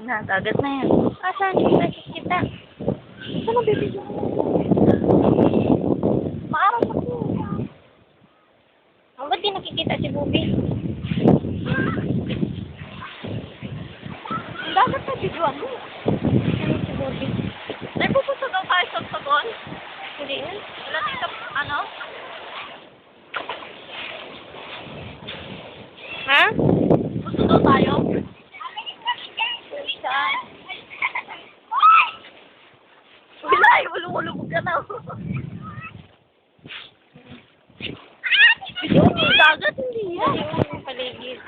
na, dagat na yan. Asan? Kita. Saan ang bibigyan mo? Maaraw ako. Ang ba't di nakikita si Bobby? Ang dagat na bigyan mo. Ano si Bobby? Ay, pupunta daw tayo sa Sagon? Hindi na. Wala dito, ano? Ha? Gusto daw tayo? Saan? Wala, ulong-ulong ka na. Hindi, dagat, hindi yan. Yung paligid.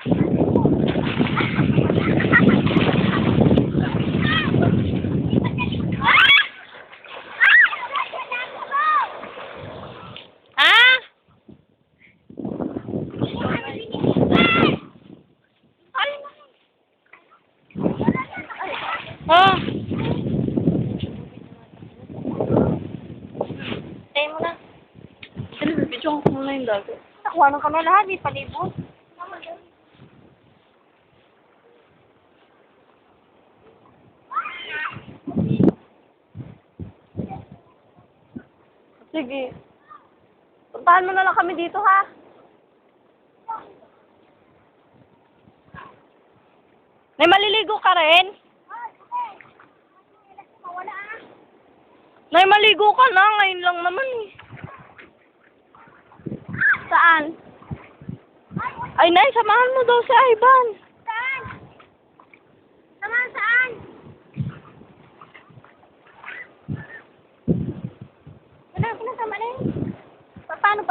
Oh. Tayo mo na. Video ko muna yung dagat. Nakuha ng kami lahat, may palibot. Sige. Puntahan mo na lang kami dito, ha? May maliligo ka rin? Nay, maligo ka na. Ngayon lang naman eh. Saan? Ay, Nay, samahan mo daw si Ivan. Saan? Samahan saan? Wala, sama na. Paano pa?